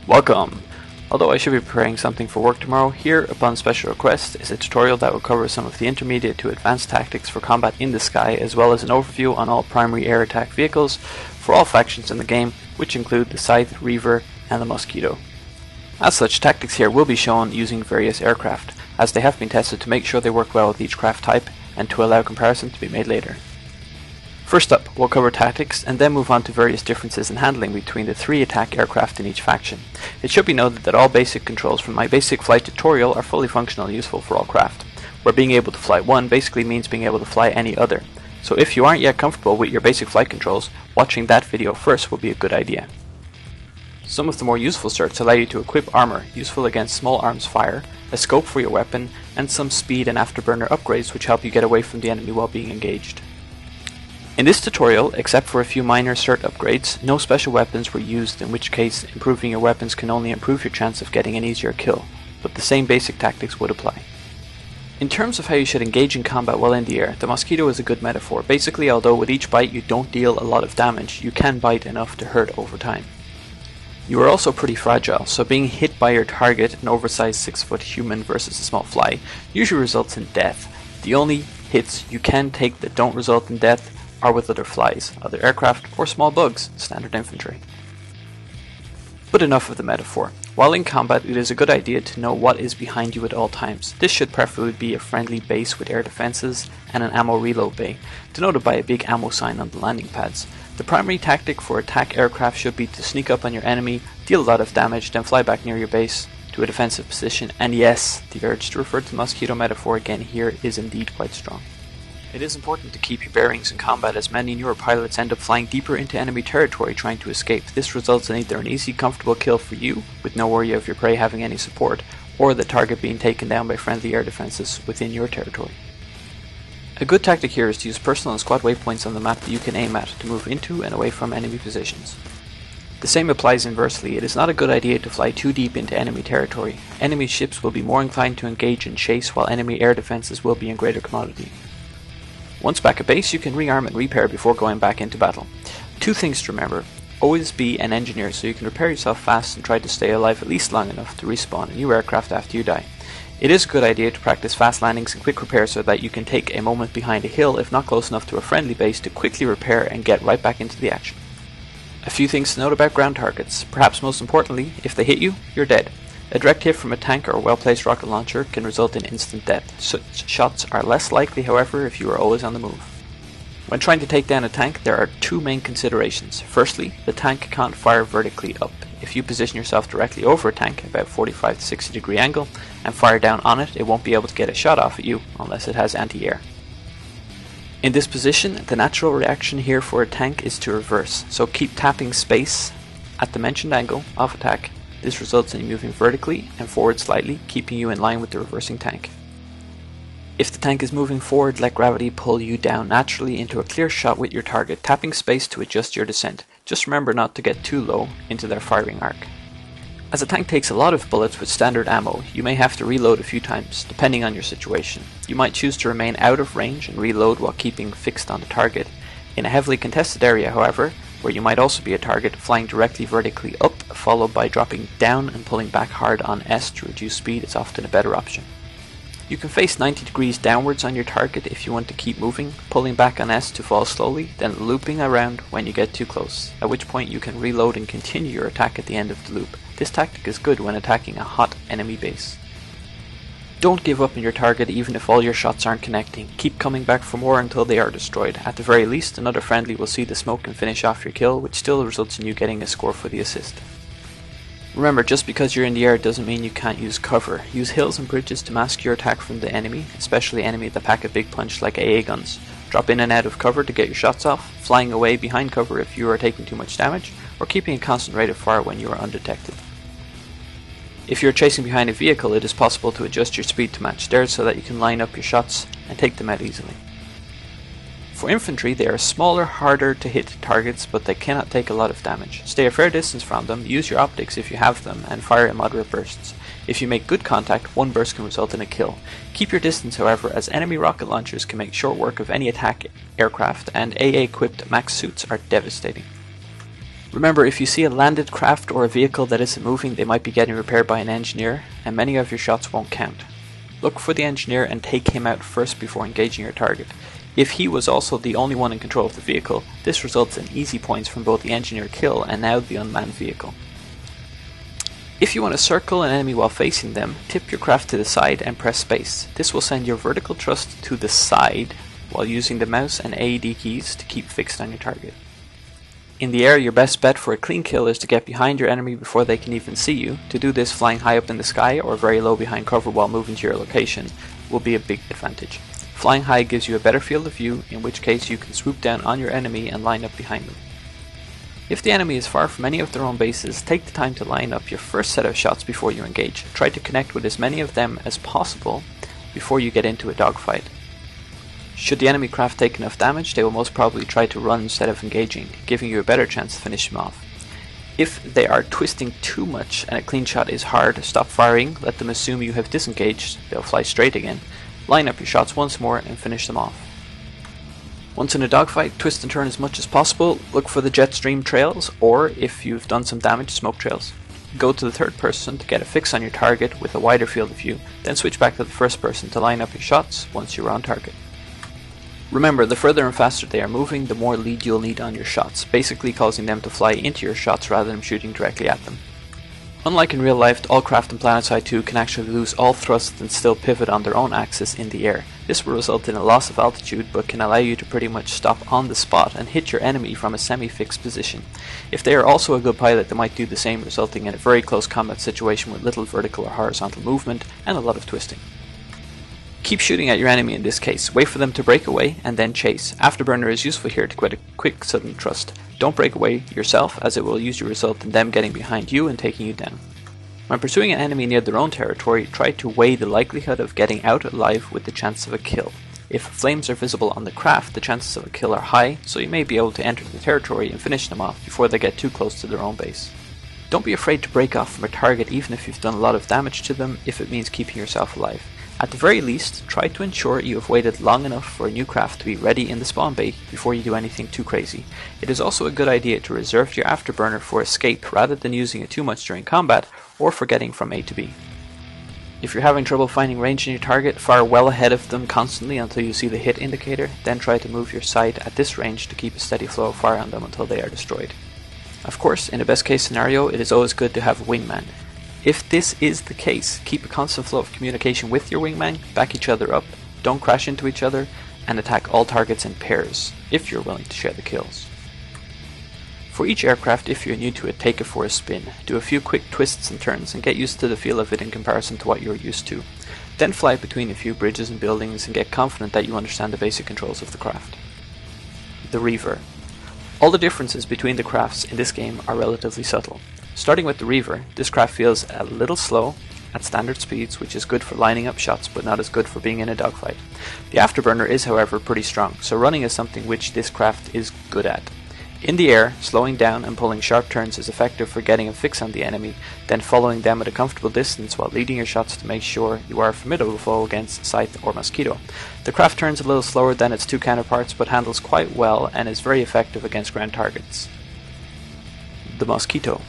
Welcome! Although I should be preparing something for work tomorrow, here, upon special request, is a tutorial that will cover some of the intermediate to advanced tactics for combat in the sky, as well as an overview on all primary air attack vehicles for all factions in the game, which include the Scythe, Reaver and the Mosquito. As such, tactics here will be shown using various aircraft, as they have been tested to make sure they work well with each craft type, and to allow comparison to be made later. First up, we'll cover tactics and then move on to various differences in handling between the 3 attack aircraft in each faction. It should be noted that all basic controls from my basic flight tutorial are fully functional and useful for all craft, where being able to fly one basically means being able to fly any other. So if you aren't yet comfortable with your basic flight controls, watching that video first will be a good idea. Some of the more useful certs allow you to equip armor, useful against small arms fire, a scope for your weapon, and some speed and afterburner upgrades which help you get away from the enemy while being engaged. In this tutorial, except for a few minor cert upgrades, no special weapons were used, in which case improving your weapons can only improve your chance of getting an easier kill, but the same basic tactics would apply. In terms of how you should engage in combat while in the air, the Mosquito is a good metaphor. Basically, although with each bite you don't deal a lot of damage, you can bite enough to hurt over time. You are also pretty fragile, so being hit by your target, an oversized 6-foot human versus a small fly, usually results in death. The only hits you can take that don't result in death are with other flies, other aircraft, or small bugs, standard infantry. But enough of the metaphor. While in combat, it is a good idea to know what is behind you at all times. This should preferably be a friendly base with air defenses and an ammo reload bay, denoted by a big ammo sign on the landing pads. The primary tactic for attack aircraft should be to sneak up on your enemy, deal a lot of damage, then fly back near your base to a defensive position, and yes, the urge to refer to the Mosquito metaphor again here is indeed quite strong. It is important to keep your bearings in combat, as many newer pilots end up flying deeper into enemy territory trying to escape. This results in either an easy, comfortable kill for you, with no worry of your prey having any support, or the target being taken down by friendly air defenses within your territory. A good tactic here is to use personal and squad waypoints on the map that you can aim at to move into and away from enemy positions. The same applies inversely. It is not a good idea to fly too deep into enemy territory. Enemy ships will be more inclined to engage and chase, while enemy air defenses will be in greater commodity. Once back at base, you can rearm and repair before going back into battle. 2 things to remember. Always be an engineer so you can repair yourself fast and try to stay alive at least long enough to respawn a new aircraft after you die. It is a good idea to practice fast landings and quick repair so that you can take a moment behind a hill, if not close enough to a friendly base, to quickly repair and get right back into the action. A few things to note about ground targets. Perhaps most importantly, if they hit you, you're dead. A direct hit from a tank or a well-placed rocket launcher can result in instant death. Such shots are less likely, however, if you are always on the move. When trying to take down a tank, there are 2 main considerations. Firstly, the tank can't fire vertically up. If you position yourself directly over a tank, about 45 to 60 degree angle, and fire down on it, it won't be able to get a shot off at you unless it has anti-air. In this position, the natural reaction here for a tank is to reverse, so keep tapping space at the mentioned angle of attack. This results in you moving vertically and forward slightly, keeping you in line with the reversing tank. If the tank is moving forward, let gravity pull you down naturally into a clear shot with your target, tapping space to adjust your descent. Just remember not to get too low into their firing arc. As a tank takes a lot of bullets with standard ammo, you may have to reload a few times, depending on your situation. You might choose to remain out of range and reload while keeping fixed on the target. In a heavily contested area, however, where you might also be a target, flying directly vertically up, followed by dropping down and pulling back hard on S to reduce speed is often a better option. You can face 90 degrees downwards on your target if you want to keep moving, pulling back on S to fall slowly, then looping around when you get too close, at which point you can reload and continue your attack at the end of the loop. This tactic is good when attacking a hot enemy base. Don't give up on your target even if all your shots aren't connecting. Keep coming back for more until they are destroyed. At the very least, another friendly will see the smoke and finish off your kill, which still results in you getting a score for the assist. Remember, just because you're in the air doesn't mean you can't use cover. Use hills and bridges to mask your attack from the enemy, especially enemy that pack a big punch like AA guns. Drop in and out of cover to get your shots off, flying away behind cover if you are taking too much damage, or keeping a constant rate of fire when you are undetected. If you are chasing behind a vehicle, it is possible to adjust your speed to match theirs so that you can line up your shots and take them out easily. For infantry, they are smaller, harder to hit targets, but they cannot take a lot of damage. Stay a fair distance from them, use your optics if you have them, and fire in moderate bursts. If you make good contact, one burst can result in a kill. Keep your distance, however, as enemy rocket launchers can make short work of any attack aircraft, and AA-equipped max suits are devastating. Remember, if you see a landed craft or a vehicle that isn't moving, they might be getting repaired by an engineer, and many of your shots won't count. Look for the engineer and take him out first before engaging your target. If he was also the only one in control of the vehicle, this results in easy points from both the engineer kill and now the unmanned vehicle. If you want to circle an enemy while facing them, tip your craft to the side and press space. This will send your vertical thrust to the side while using the mouse and AED keys to keep fixed on your target. In the air, your best bet for a clean kill is to get behind your enemy before they can even see you. To do this, flying high up in the sky or very low behind cover while moving to your location will be a big advantage. Flying high gives you a better field of view, in which case you can swoop down on your enemy and line up behind them. If the enemy is far from any of their own bases, take the time to line up your first set of shots before you engage. Try to connect with as many of them as possible before you get into a dogfight. Should the enemy craft take enough damage, they will most probably try to run instead of engaging, giving you a better chance to finish them off. If they are twisting too much and a clean shot is hard, stop firing, let them assume you have disengaged, they'll fly straight again. Line up your shots once more and finish them off. Once in a dogfight, twist and turn as much as possible, look for the jet stream trails, or if you've done some damage, smoke trails. Go to the third person to get a fix on your target with a wider field of view, then switch back to the first person to line up your shots once you're on target. Remember, the further and faster they are moving, the more lead you'll need on your shots, basically causing them to fly into your shots rather than shooting directly at them. Unlike in real life, all craft in Planetside 2 can actually lose all thrust and still pivot on their own axis in the air. This will result in a loss of altitude, but can allow you to pretty much stop on the spot and hit your enemy from a semi-fixed position. If they are also a good pilot, they might do the same, resulting in a very close combat situation with little vertical or horizontal movement and a lot of twisting. Keep shooting at your enemy in this case, wait for them to break away and then chase. Afterburner is useful here to get a quick sudden thrust. Don't break away yourself, as it will usually result in them getting behind you and taking you down. When pursuing an enemy near their own territory, try to weigh the likelihood of getting out alive with the chance of a kill. If flames are visible on the craft, the chances of a kill are high, so you may be able to enter the territory and finish them off before they get too close to their own base. Don't be afraid to break off from a target even if you've done a lot of damage to them, if it means keeping yourself alive. At the very least, try to ensure you have waited long enough for a new craft to be ready in the spawn bay before you do anything too crazy. It is also a good idea to reserve your afterburner for escape rather than using it too much during combat or for getting from A to B. If you're having trouble finding range in your target, fire well ahead of them constantly until you see the hit indicator, then try to move your sight at this range to keep a steady flow of fire on them until they are destroyed. Of course, in a best case scenario, it is always good to have a wingman. If this is the case, keep a constant flow of communication with your wingman, back each other up, don't crash into each other, and attack all targets in pairs, if you're willing to share the kills. For each aircraft, if you're new to it, take it for a spin. Do a few quick twists and turns and get used to the feel of it in comparison to what you're used to. Then fly between a few bridges and buildings and get confident that you understand the basic controls of the craft. The Reaver. All the differences between the crafts in this game are relatively subtle. Starting with the Reaver, this craft feels a little slow at standard speeds, which is good for lining up shots but not as good for being in a dogfight. The afterburner is however pretty strong, so running is something which this craft is good at. In the air, slowing down and pulling sharp turns is effective for getting a fix on the enemy, then following them at a comfortable distance while leading your shots to make sure you are a formidable foe against Scythe or Mosquito. The craft turns a little slower than its two counterparts but handles quite well and is very effective against ground targets. The Mosquito.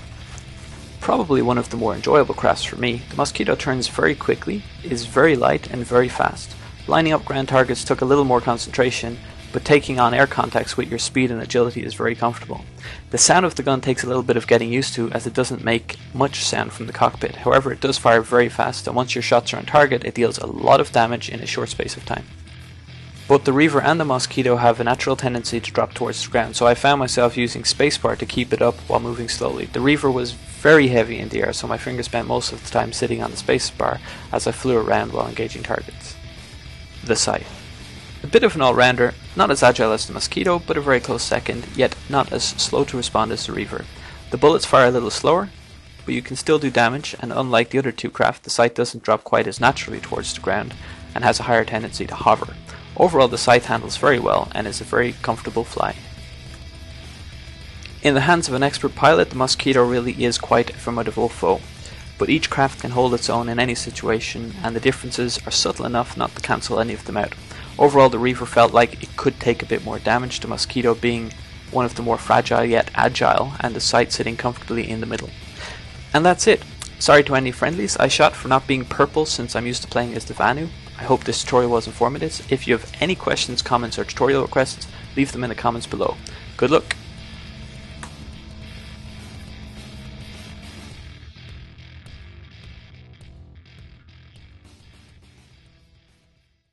Probably one of the more enjoyable crafts for me, the Mosquito turns very quickly, is very light and very fast. Lining up ground targets took a little more concentration, but taking on air contacts with your speed and agility is very comfortable. The sound of the gun takes a little bit of getting used to, as it doesn't make much sound from the cockpit. However, it does fire very fast, and once your shots are on target, it deals a lot of damage in a short space of time. Both the Reaver and the Mosquito have a natural tendency to drop towards the ground, so I found myself using spacebar to keep it up while moving slowly. The Reaver was very heavy in the air, so my fingers spent most of the time sitting on the spacebar as I flew around while engaging targets. The Scythe. A bit of an all-rounder, not as agile as the Mosquito, but a very close second, yet not as slow to respond as the Reaver. The bullets fire a little slower, but you can still do damage, and unlike the other two craft, the Scythe doesn't drop quite as naturally towards the ground, and has a higher tendency to hover. Overall, the Scythe handles very well, and is a very comfortable fly. In the hands of an expert pilot, the Mosquito really is quite a formidable foe, but each craft can hold its own in any situation, and the differences are subtle enough not to cancel any of them out. Overall, the Reaver felt like it could take a bit more damage, the Mosquito being one of the more fragile yet agile, and the Scythe sitting comfortably in the middle. And that's it. Sorry to any friendlies I shot for not being purple since I'm used to playing as the Vanu. I hope this tutorial was informative. If you have any questions, comments or tutorial requests, leave them in the comments below. Good luck!